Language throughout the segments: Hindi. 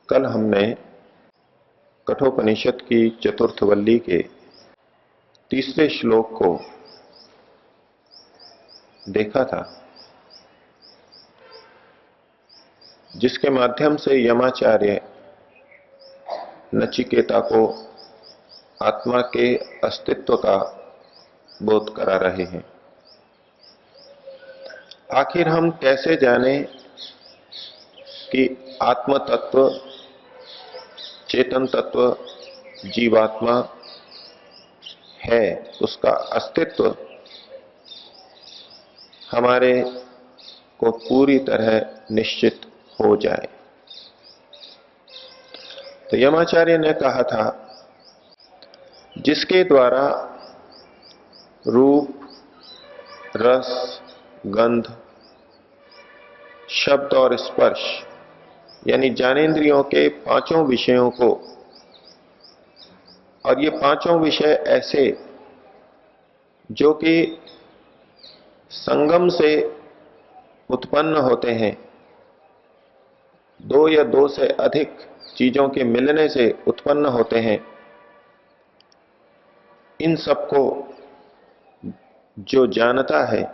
कल हमने कठोपनिषद की चतुर्थ वल्ली के तीसरे श्लोक को देखा था, जिसके माध्यम से यमाचार्य नचिकेता को आत्मा के अस्तित्व का बोध करा रहे हैं। आखिर हम कैसे जाने कि आत्म तत्व, चेतन तत्व, जीवात्मा है, उसका अस्तित्व हमारे को पूरी तरह निश्चित हो जाए। तो यमाचार्य ने कहा था, जिसके द्वारा रूप, रस, गंध, शब्द और स्पर्श यानी ज्ञानेंद्रियों के पांचों विषयों को, और ये पांचों विषय ऐसे जो कि संगम से उत्पन्न होते हैं, दो या दो से अधिक चीजों के मिलने से उत्पन्न होते हैं, इन सबको जो जानता है,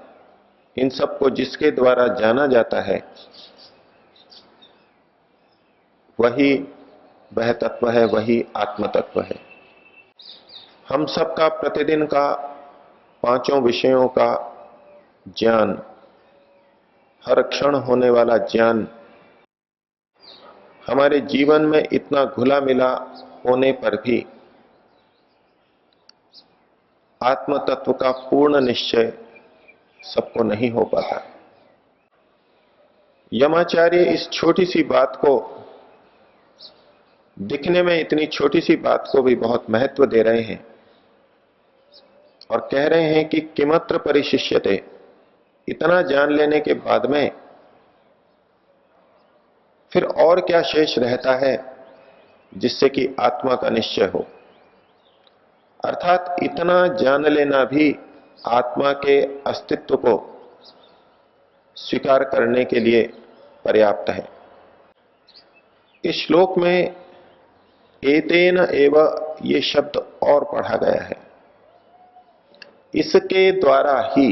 इन सबको जिसके द्वारा जाना जाता है, वही वह तत्व है, वही आत्म तत्व है। हम सबका प्रतिदिन का पांचों विषयों का ज्ञान, हर क्षण होने वाला ज्ञान हमारे जीवन में इतना घुला मिला होने पर भी आत्म तत्व का पूर्ण निश्चय सबको नहीं हो पाता। यमाचार्य इस छोटी सी बात को, दिखने में इतनी छोटी सी बात को भी बहुत महत्व दे रहे हैं और कह रहे हैं कि किमत्र परिशिष्यते, इतना जान लेने के बाद में फिर और क्या शेष रहता है जिससे कि आत्मा का निश्चय हो। अर्थात इतना जान लेना भी आत्मा के अस्तित्व को स्वीकार करने के लिए पर्याप्त है। इस श्लोक में एतेन एव ये शब्द और पढ़ा गया है। इसके द्वारा ही,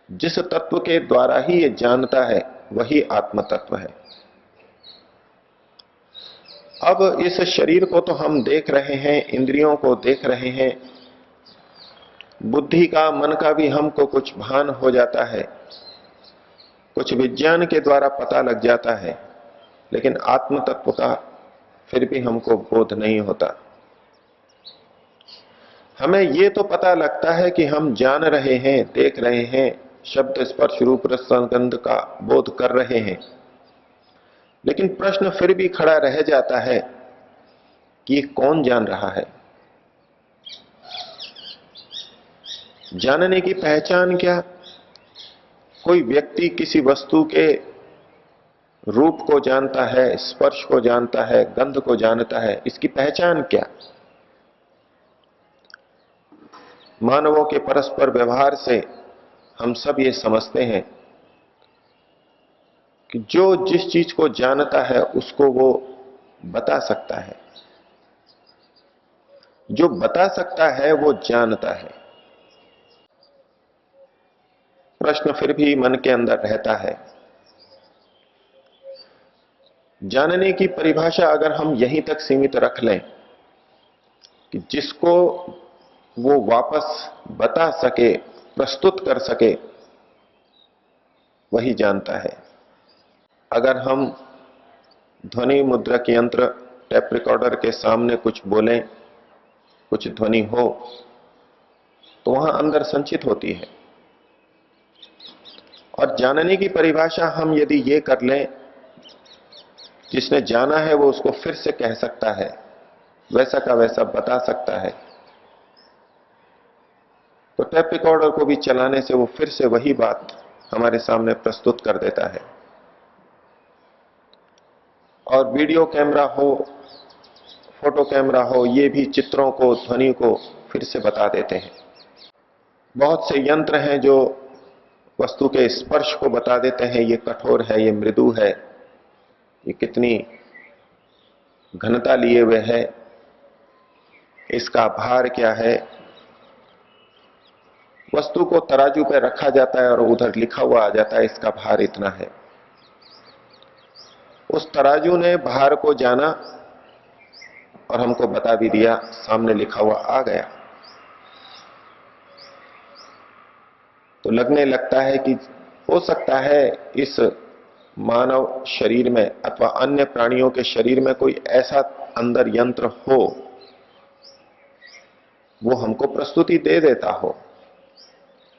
जिस तत्व के द्वारा ही ये जानता है, वही आत्म तत्व है। अब इस शरीर को तो हम देख रहे हैं, इंद्रियों को देख रहे हैं, बुद्धि का, मन का भी हमको कुछ भान हो जाता है, कुछ विज्ञान के द्वारा पता लग जाता है, लेकिन आत्म तत्व का फिर भी हमको बोध नहीं होता। हमें ये तो पता लगता है कि हम जान रहे हैं, देख रहे हैं, शब्द, स्पर्श, रूप, रस, गंध का बोध कर रहे हैं, लेकिन प्रश्न फिर भी खड़ा रह जाता है कि ये कौन जान रहा है? जानने की पहचान क्या? कोई व्यक्ति किसी वस्तु के रूप को जानता है, स्पर्श को जानता है, गंध को जानता है, इसकी पहचान क्या? मानवों के परस्पर व्यवहार से हम सब ये समझते हैं कि जो जिस चीज को जानता है उसको वो बता सकता है, जो बता सकता है वो जानता है। प्रश्न फिर भी मन के अंदर रहता है, जानने की परिभाषा अगर हम यहीं तक सीमित रख लें कि जिसको वो वापस बता सके, प्रस्तुत कर सके, वही जानता है। अगर हम ध्वनि मुद्रक यंत्र, टेप रिकॉर्डर के सामने कुछ बोलें, कुछ ध्वनि हो, तो वहां अंदर संचित होती है। और जानने की परिभाषा हम यदि ये कर लें, जिसने जाना है वो उसको फिर से कह सकता है, वैसा का वैसा बता सकता है, तो टेप रिकॉर्डर को भी चलाने से वो फिर से वही बात हमारे सामने प्रस्तुत कर देता है। और वीडियो कैमरा हो, फोटो कैमरा हो, ये भी चित्रों को, ध्वनि को फिर से बता देते हैं। बहुत से यंत्र हैं जो वस्तु के स्पर्श को बता देते हैं, ये कठोर है, ये मृदु है, ये कितनी घनता लिए हुए है, इसका भार क्या है। वस्तु को तराजू पर रखा जाता है और उधर लिखा हुआ आ जाता है इसका भार इतना है। उस तराजू ने भार को जाना और हमको बता भी दिया, सामने लिखा हुआ आ गया। तो लगने लगता है कि हो सकता है इस मानव शरीर में अथवा अन्य प्राणियों के शरीर में कोई ऐसा अंदर यंत्र हो, वो हमको प्रस्तुति दे देता हो,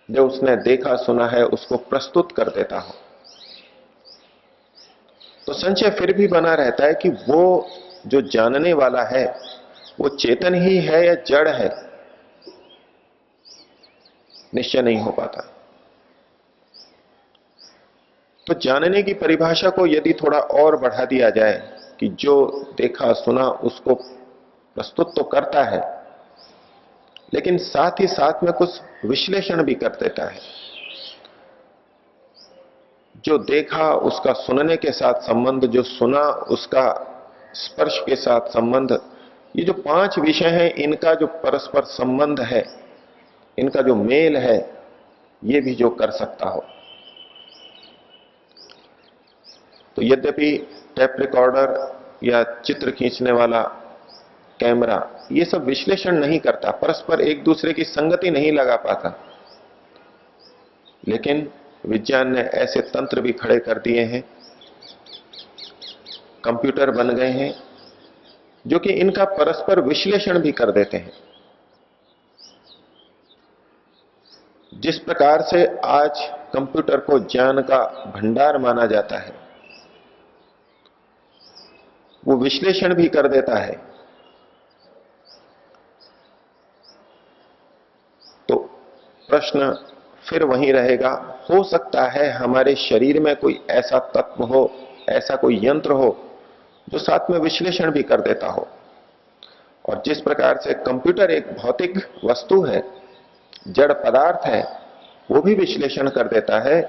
जो उसने देखा सुना है उसको प्रस्तुत कर देता हो। तो संशय फिर भी बना रहता है कि वो जो जानने वाला है वो चेतन ही है या जड़ है, निश्चय नहीं हो पाता। तो जानने की परिभाषा को यदि थोड़ा और बढ़ा दिया जाए कि जो देखा सुना उसको प्रस्तुत तो करता है, लेकिन साथ ही साथ में कुछ विश्लेषण भी कर देता है। जो देखा उसका सुनने के साथ संबंध, जो सुना उसका स्पर्श के साथ संबंध, ये जो 5 विषय हैं, इनका जो परस्पर संबंध है, इनका जो मेल है, ये भी जो कर सकता हो। तो यद्यपि टेप रिकॉर्डर या चित्र खींचने वाला कैमरा ये सब विश्लेषण नहीं करता, परस्पर एक दूसरे की संगति नहीं लगा पाता, लेकिन विज्ञान ने ऐसे तंत्र भी खड़े कर दिए हैं, कंप्यूटर बन गए हैं जो कि इनका परस्पर विश्लेषण भी कर देते हैं। जिस प्रकार से आज कंप्यूटर को ज्ञान का भंडार माना जाता है, वो विश्लेषण भी कर देता है। तो प्रश्न फिर वहीं रहेगा, हो सकता है हमारे शरीर में कोई ऐसा तत्व हो, ऐसा कोई यंत्र हो जो साथ में विश्लेषण भी कर देता हो। और जिस प्रकार से कंप्यूटर एक भौतिक वस्तु है, जड़ पदार्थ है, वो भी विश्लेषण कर देता है,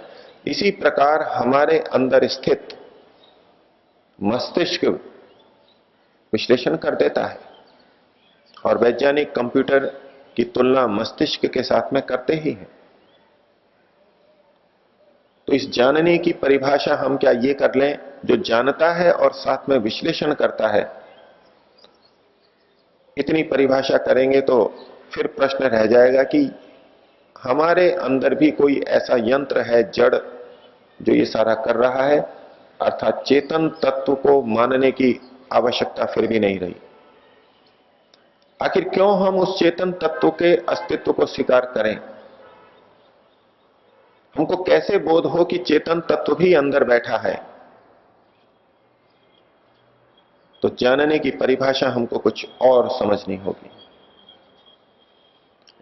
इसी प्रकार हमारे अंदर स्थित मस्तिष्क विश्लेषण कर देता है। और वैज्ञानिक कंप्यूटर की तुलना मस्तिष्क के साथ में करते ही हैं। तो इस जानने की परिभाषा हम क्या ये कर लें, जो जानता है और साथ में विश्लेषण करता है, इतनी परिभाषा करेंगे तो फिर प्रश्न रह जाएगा कि हमारे अंदर भी कोई ऐसा यंत्र है, जड़, जो ये सारा कर रहा है। अर्थात चेतन तत्व को मानने की आवश्यकता फिर भी नहीं रही। आखिर क्यों हम उस चेतन तत्व के अस्तित्व को स्वीकार करें? हमको कैसे बोध हो कि चेतन तत्व भी अंदर बैठा है? तो जानने की परिभाषा हमको कुछ और समझनी होगी।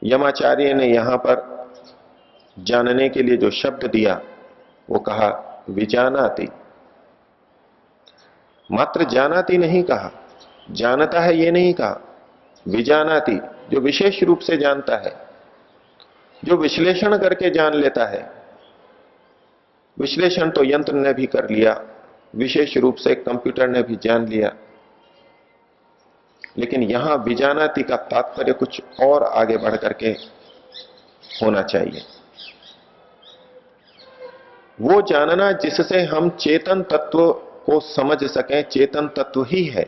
यमाचार्य ने यहां पर जानने के लिए जो शब्द दिया वो कहा विजानाति। मात्र जानाति नहीं कहा, जानता है ये नहीं कहा, विजानाति, जो विशेष रूप से जानता है, जो विश्लेषण करके जान लेता है। विश्लेषण तो यंत्र ने भी कर लिया, विशेष रूप से कंप्यूटर ने भी जान लिया, लेकिन यहां विजानाति का तात्पर्य कुछ और आगे बढ़ करके होना चाहिए। वो जानना जिससे हम चेतन तत्व को समझ सकें, चेतन तत्व ही है,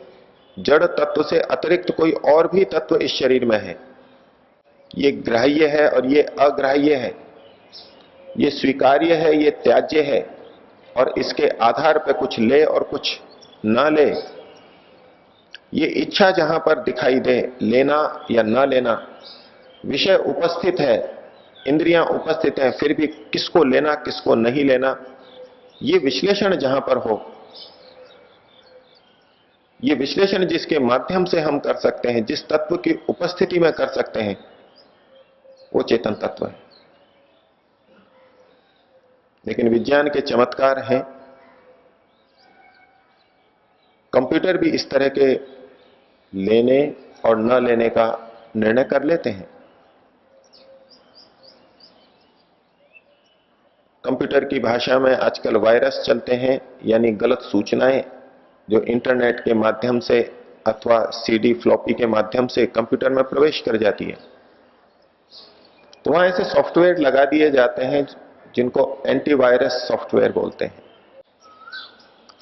जड़ तत्व से अतिरिक्त कोई और भी तत्व इस शरीर में है। ये ग्राह्य है और ये अग्राह्य है, ये स्वीकार्य है, ये त्याज्य है, और इसके आधार पर कुछ ले और कुछ ना ले। ये इच्छा जहां पर दिखाई दे, लेना या ना लेना, विषय उपस्थित है, इंद्रियां उपस्थित हैं, फिर भी किसको लेना किसको नहीं लेना, ये विश्लेषण जहां पर हो, ये विश्लेषण जिसके माध्यम से हम कर सकते हैं, जिस तत्व की उपस्थिति में कर सकते हैं, वो चेतन तत्व है। लेकिन विज्ञान के चमत्कार हैं, कंप्यूटर भी इस तरह के लेने और न लेने का निर्णय कर लेते हैं। कंप्यूटर की भाषा में आजकल वायरस चलते हैं, यानी गलत सूचनाएं जो इंटरनेट के माध्यम से अथवा सीडी फ्लॉपी के माध्यम से कंप्यूटर में प्रवेश कर जाती है। तो वहां ऐसे सॉफ्टवेयर लगा दिए जाते हैं जिनको एंटीवायरस सॉफ्टवेयर बोलते हैं।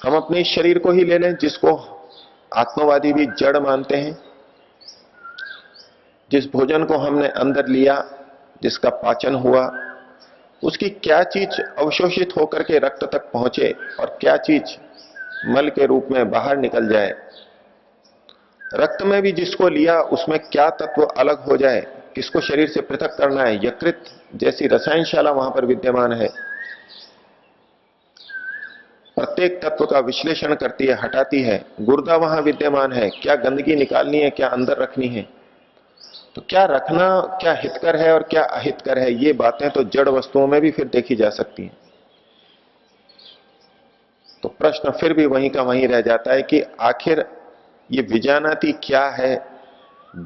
हम अपने शरीर को ही ले लें, जिसको आत्मवादी भी जड़ मानते हैं। जिस भोजन को हमने अंदर लिया, जिसका पाचन हुआ, उसकी क्या चीज अवशोषित होकर के रक्त तक पहुंचे और क्या चीज मल के रूप में बाहर निकल जाए। रक्त में भी जिसको लिया उसमें क्या तत्व अलग हो जाए, किसको शरीर से पृथक करना है, यकृत जैसी रसायनशाला वहां पर विद्यमान है। प्रत्येक तत्व का विश्लेषण करती है, हटाती है। गुर्दा वहां विद्यमान है, क्या गंदगी निकालनी है, क्या अंदर रखनी है। तो क्या रखना क्या हितकर है और क्या अहितकर है, ये बातें तो जड़ वस्तुओं में भी फिर देखी जा सकती हैं। तो प्रश्न फिर भी वहीं का वहीं रह जाता है कि आखिर ये विजानाति क्या है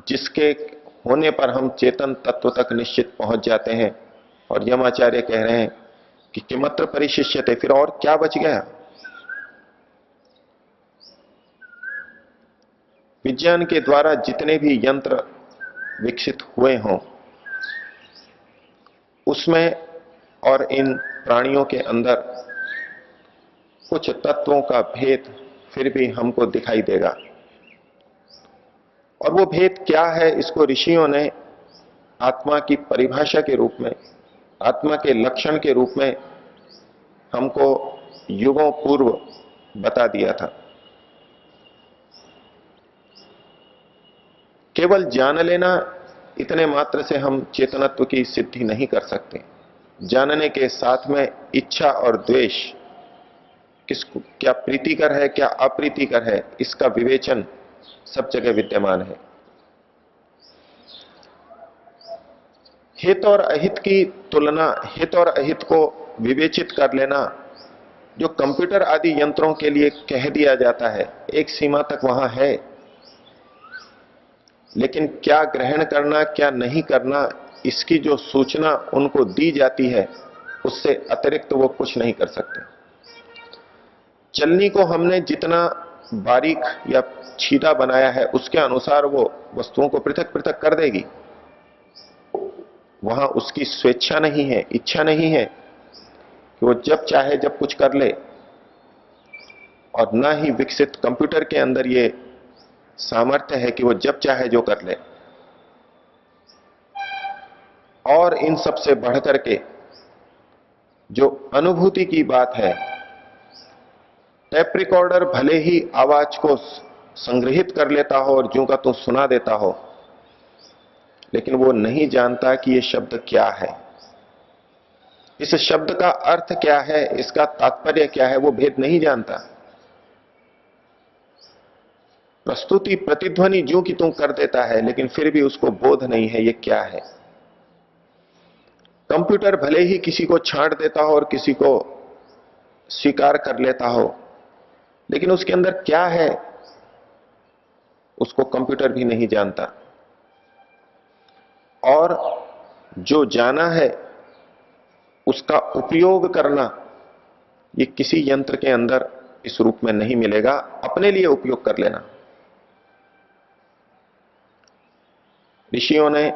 जिसके होने पर हम चेतन तत्व तक निश्चित पहुंच जाते हैं। और यमाचार्य कह रहे हैं कि किमत्र परिशिष्यते, फिर और क्या बच गया। विज्ञान के द्वारा जितने भी यंत्र विकसित हुए हों, उसमें और इन प्राणियों के अंदर कुछ तत्वों का भेद फिर भी हमको दिखाई देगा। और वो भेद क्या है, इसको ऋषियों ने आत्मा की परिभाषा के रूप में, आत्मा के लक्षण के रूप में हमको युगों पूर्व बता दिया था। केवल जान लेना इतने मात्र से हम चेतनत्व की सिद्धि नहीं कर सकते। जानने के साथ में इच्छा और द्वेष किसको क्या प्रीतिकर है, क्या अप्रीतिकर है, इसका विवेचन सब जगह विद्यमान है। हित और अहित की तुलना, हित और अहित को विवेचित कर लेना, जो कंप्यूटर आदि यंत्रों के लिए कह दिया जाता है, एक सीमा तक वहां है। लेकिन क्या ग्रहण करना क्या नहीं करना, इसकी जो सूचना उनको दी जाती है, उससे अतिरिक्त वो कुछ नहीं कर सकते। चलनी को हमने जितना बारीक या छीटा बनाया है, उसके अनुसार वो वस्तुओं को पृथक पृथक कर देगी। वहां उसकी स्वेच्छा नहीं है, इच्छा नहीं है कि वो जब चाहे जब कुछ कर ले। और ना ही विकसित कंप्यूटर के अंदर ये सामर्थ्य है कि वो जब चाहे जो कर ले। और इन सब से बढ़कर के जो अनुभूति की बात है, टेप रिकॉर्डर भले ही आवाज को संग्रहित कर लेता हो और ज्यों का त्यों सुना देता हो, लेकिन वो नहीं जानता कि ये शब्द क्या है, इस शब्द का अर्थ क्या है, इसका तात्पर्य क्या है, वो भेद नहीं जानता। प्रस्तुति प्रतिध्वनि ज्यों की त्यों कर देता है, लेकिन फिर भी उसको बोध नहीं है ये क्या है। कंप्यूटर भले ही किसी को छांट देता हो और किसी को स्वीकार कर लेता हो, लेकिन उसके अंदर क्या है उसको कंप्यूटर भी नहीं जानता। और जो जाना है उसका उपयोग करना, ये किसी यंत्र के अंदर इस रूप में नहीं मिलेगा। अपने लिए उपयोग कर लेना। ऋषियों ने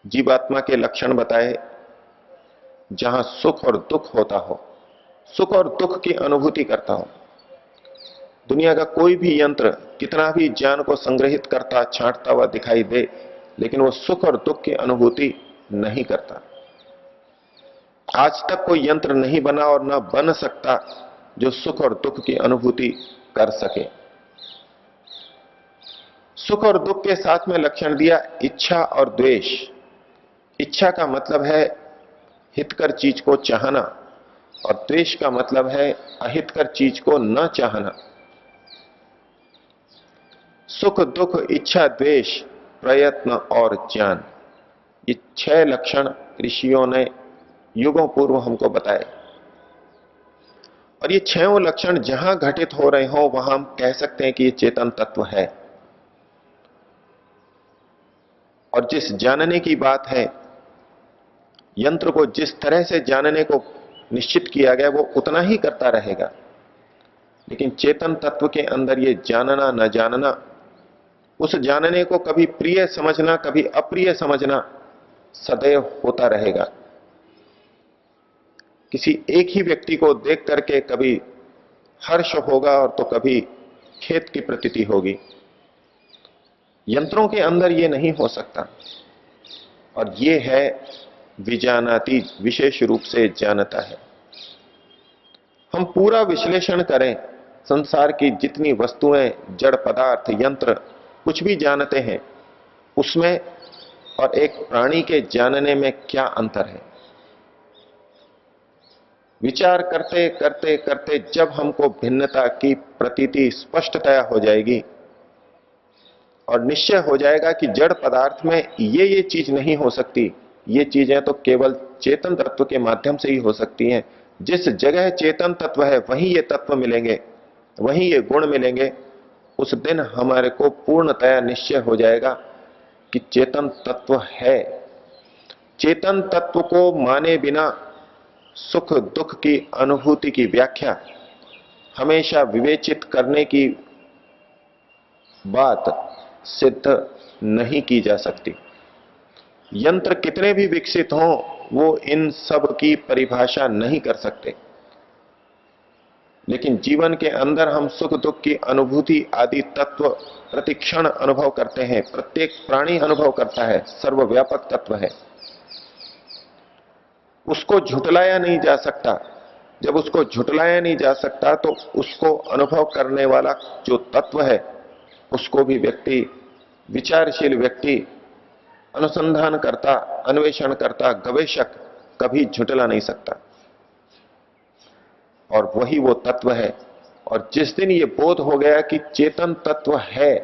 जीवात्मा के लक्षण बताए, जहां सुख और दुख होता हो, सुख और दुख की अनुभूति करता हो। दुनिया का कोई भी यंत्र कितना भी ज्ञान को संग्रहित करता, छांटता हुआ दिखाई दे, लेकिन वो सुख और दुख की अनुभूति नहीं करता। आज तक कोई यंत्र नहीं बना और ना बन सकता जो सुख और दुख की अनुभूति कर सके। सुख और दुख के साथ में लक्षण दिया इच्छा और द्वेष। इच्छा का मतलब है हितकर चीज को चाहना और द्वेष का मतलब है अहितकर चीज को न चाहना। सुख दुख इच्छा द्वेष प्रयत्न और ज्ञान, ये 6 लक्षण ऋषियों ने युगों पूर्व हमको बताए। और ये 6 लक्षण जहां घटित हो रहे हो वहां हम कह सकते हैं कि ये चेतन तत्व है। और जिस जानने की बात है यंत्र को जिस तरह से जानने को निश्चित किया गया वो उतना ही करता रहेगा, लेकिन चेतन तत्व के अंदर ये जानना न जानना, उस जानने को कभी प्रिय समझना कभी अप्रिय समझना सदैव होता रहेगा। किसी एक ही व्यक्ति को देख करके कभी हर्ष होगा और तो कभी खेद की प्रतीति होगी। यंत्रों के अंदर ये नहीं हो सकता, और ये है विजानाति, विशेष रूप से जानता है। हम पूरा विश्लेषण करें, संसार की जितनी वस्तुएं, जड़ पदार्थ, यंत्र कुछ भी जानते हैं, उसमें और एक प्राणी के जानने में क्या अंतर है। विचार करते करते करते जब हमको भिन्नता की प्रतीति स्पष्टतया हो जाएगी और निश्चय हो जाएगा कि जड़ पदार्थ में ये चीज नहीं हो सकती, ये चीजें तो केवल चेतन तत्व के माध्यम से ही हो सकती हैं। जिस जगह चेतन तत्व है वहीं ये तत्व मिलेंगे, वहीं ये गुण मिलेंगे। उस दिन हमारे को पूर्णतया निश्चय हो जाएगा कि चेतन तत्व है। चेतन तत्व को माने बिना सुख दुख की अनुभूति की व्याख्या हमेशा विवेचित करने की बात सिद्ध नहीं की जा सकती। यंत्र कितने भी विकसित हों, वो इन सब की परिभाषा नहीं कर सकते, लेकिन जीवन के अंदर हम सुख दुख की अनुभूति आदि तत्व प्रतिक्षण अनुभव करते हैं। प्रत्येक प्राणी अनुभव करता है, सर्वव्यापक तत्व है, उसको झुटलाया नहीं जा सकता। जब उसको झुटलाया नहीं जा सकता तो उसको अनुभव करने वाला जो तत्व है उसको भी व्यक्ति, विचारशील व्यक्ति, अनुसंधान करता, अन्वेषण करता, गवेषक कभी झुटला नहीं सकता। और वही वो तत्व है। और जिस दिन ये बोध हो गया कि चेतन तत्व है,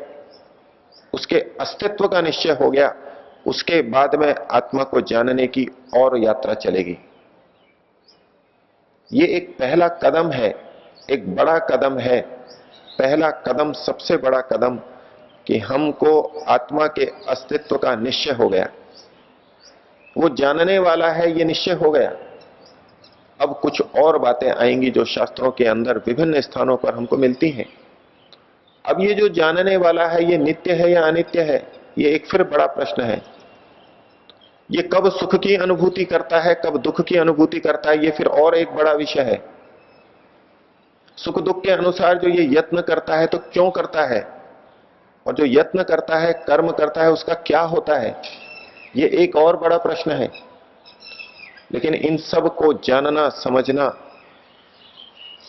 उसके अस्तित्व का निश्चय हो गया, उसके बाद में आत्मा को जानने की और यात्रा चलेगी। ये एक पहला कदम है, एक बड़ा कदम है। पहला कदम, सबसे बड़ा कदम कि हमको आत्मा के अस्तित्व का निश्चय हो गया, वो जानने वाला है, ये निश्चय हो गया। अब कुछ और बातें आएंगी जो शास्त्रों के अंदर विभिन्न स्थानों पर हमको मिलती हैं। अब ये जो जानने वाला है ये नित्य है या अनित्य है, ये एक फिर बड़ा प्रश्न है। ये कब सुख की अनुभूति करता है, कब दुख की अनुभूति करता है, ये फिर और एक बड़ा विषय है। सुख दुख के अनुसार जो ये यत्न करता है तो क्यों करता है, और जो यत्न करता है, कर्म करता है, उसका क्या होता है, ये एक और बड़ा प्रश्न है। लेकिन इन सब को जानना समझना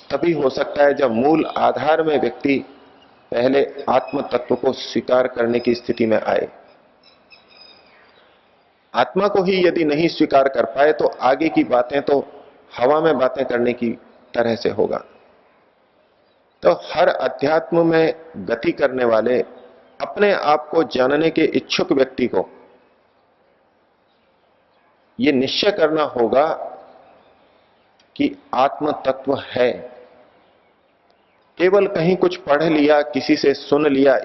तभी हो सकता है जब मूल आधार में व्यक्ति पहले आत्म तत्व को स्वीकार करने की स्थिति में आए। आत्मा को ही यदि नहीं स्वीकार कर पाए तो आगे की बातें तो हवा में बातें करने की तरह से होगा। तो हर अध्यात्म में गति करने वाले, अपने आप को जानने के इच्छुक व्यक्ति को यह निश्चय करना होगा कि आत्म तत्व है। केवल कहीं कुछ पढ़ लिया, किसी से सुन लिया,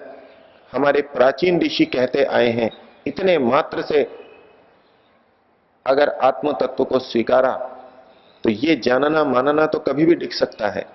हमारे प्राचीन ऋषि कहते आए हैं, इतने मात्र से अगर आत्म तत्व को स्वीकारा तो ये जानना मानना तो कभी भी दिख सकता है।